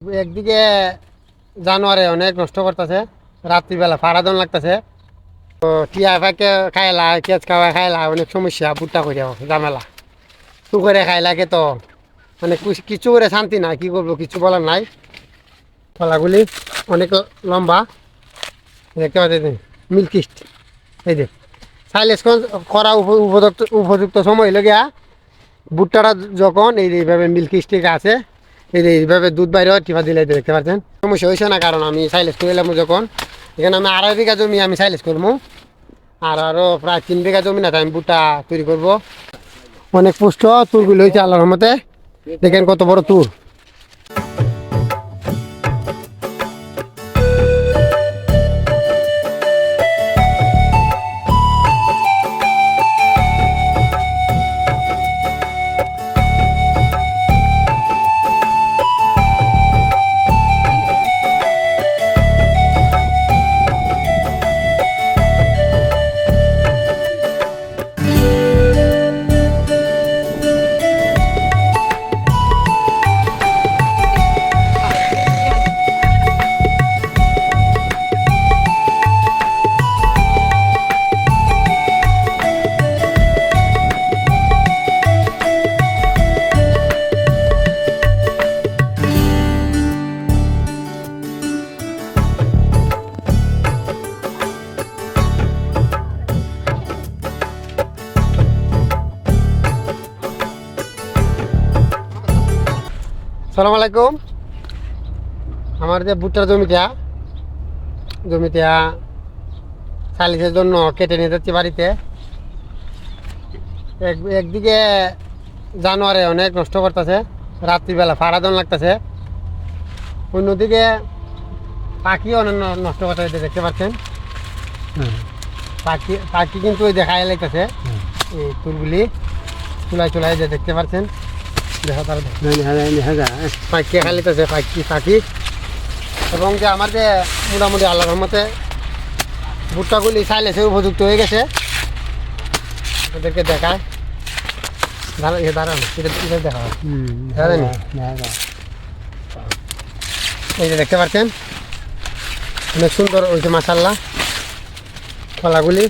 একদিকে জানোয়ারে অনেক নষ্ট করতেছে, রাত্রিবেলা ফাড়াদন লাগতেছে। তো টিয়া ফাঁকে খাইলা, কেঁচ খাওয়া খাইলা, অনেক সমস্যা, ভুট্টা করে ঝামেলা। তু করে খাইলাকে তো মানে কিছু করে শান্তি নাই, কি করবো কিছু বলার নাই। কলাগুলি অনেক লম্বা, দেখতে পাচ্ছেন মিল্কিস্ট। এই যে সাইলেস করা উপযুক্ত সময় লগিয়া ভুট্টাটা যখন এইভাবে মিল্কিস্টিক আছে, এইভাবে দুধ বাইরে টিপা দিলে দেখতে পাচ্ছেন সমস্যা হয়েছে না। কারণ আমি সাইলেস করলাম যখন, এখানে আমি 2.5 বিঘা জমি আমি সাইলেস করবো, আর আরও প্রায় 3 বিঘা জমি না আমি ভুট্টা তৈরি করবো। অনেক পুষ্ট তুরগুলো হয়েছে আল্লাহর রহমতে, দেখেন কত বড় তুর। সালাম আলাইকুম। আমার যে ভুট্টার জমিটা সালিসের জন্য কেটে নিয়ে যাচ্ছি বাড়িতে। একদিকে জানোয়ারে অনেক নষ্ট করতেছে, রাত্রিবেলা ফাড়াদন লাগতেছে। অন্যদিকে পাখিও অনেক নষ্ট করতেছে, দেখতে পাচ্ছেন পাখি কিন্তু ওই দেখাই লাগতেছে এই তুলগুলি চুলাই যে দেখতে পাচ্ছেন। পাখি খালিতেছে পাখি। এবং যে আমার যে মোটামুটি আল্লাহর রহমতে ভুট্টাগুলি সাইলেসে উপযুক্ত হয়ে গেছে, ওদেরকে দেখায়। দাঁড়ান এটা দেখা এই যে দেখতে পাচ্ছেন অনেক সুন্দর হয়েছে মাশাআল্লাহ। কলাগুলি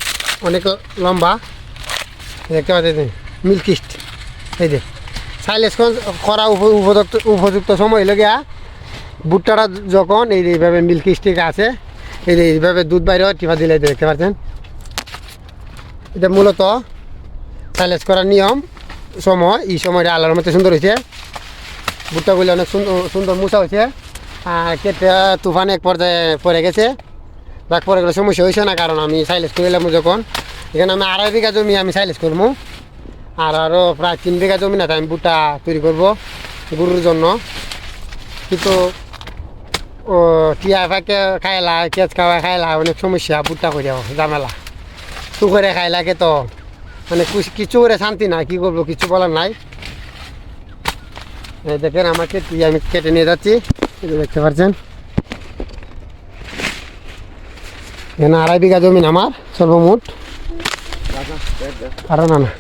অনেক লম্বা, দেখতে পাচ্ছেন মিল্কিস্ট। এই যে সাইলেস করা উপযুক্ত সময় লগিয়া ভুট্টাটা যখন এইভাবে মিল্কিস্টিক আছে, এইভাবে দুধ বাইরে টিপা দিলে দেখতে পাচ্ছেন। এটা মূলত সাইলেস করার নিয়ম সময়, এই সময়টা আল্লাহর মতো সুন্দর হয়েছে। ভুট্টাগুলি অনেক সুন্দর মুছা হয়েছে। আর কেটে তুফানে এক পর্যায়ে পড়ে গেছে, যাক পরে গেলে সমস্যা হয়েছে না। কারণ আমি সাইলেস করলাম যখন, এখানে আমি 2.5 বিঘা জমি আমি সাইলেস করবো, আর আরও প্রায় 3 বিঘা জমি না আমি ভুট্টা তৈরি করবো গরুর জন্য। কিন্তু ও টিয়া ফাঁকে খাইলা, কেঁচ খাওয়া খাইলা, অনেক সমস্যা, ভুট্টা করে ঝামেলা। তু করে খাইলাকে তো মানে কিছু করে শান্তি নাই, কি করবো কিছু বলার নাই। দেখেন আমাকে আমি কেটে নিয়ে যাচ্ছি, দেখতে পাচ্ছেন। এখানে 2.5 বিঘা জমি আমার সর্বমোট। কারণ না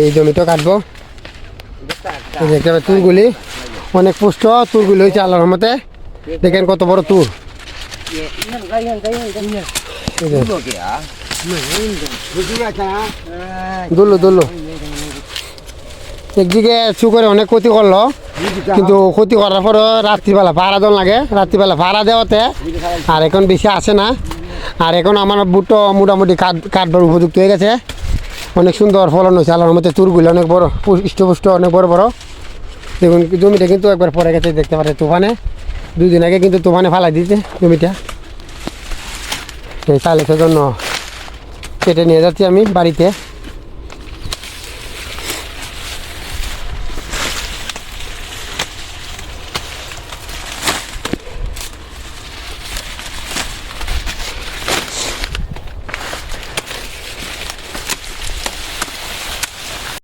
এই জমিটা কাটবো। দেখতে পাচ্ছেন তুরগুলি অনেক পুষ্ট তুরগুলি হয়েছে আল্লাহর রহমতে, দেখেন কত বড় তুর। দুল্লু একদিকে চুকরে অনেক ক্ষতি করলো, কিন্তু ক্ষতি করার পরও রাত্রিবেলা ভাড়া দেওয়া লাগে। রাত্রিবেলা ভাড়া দেওয়াতে আর এখন বেশি আসে না। আর এখন আমার বুটো মোটামুটি কাটবার উপযুক্ত হয়ে গেছে, অনেক সুন্দর ফলন হয়েছে আল্লাহর মধ্যে। তুরগুলি অনেক বড়, পুষ্ট অনেক বড় বড়। দেখুন জমিটা কিন্তু একবার পরে গেছে, দেখতে পারে তুফানে। 2 দিন আগে কিন্তু তুফানে ফালাই দিয়েছে জমিটা। এই সাইলেসের জন্য কেটে নিয়ে যাচ্ছি আমি বাড়িতে।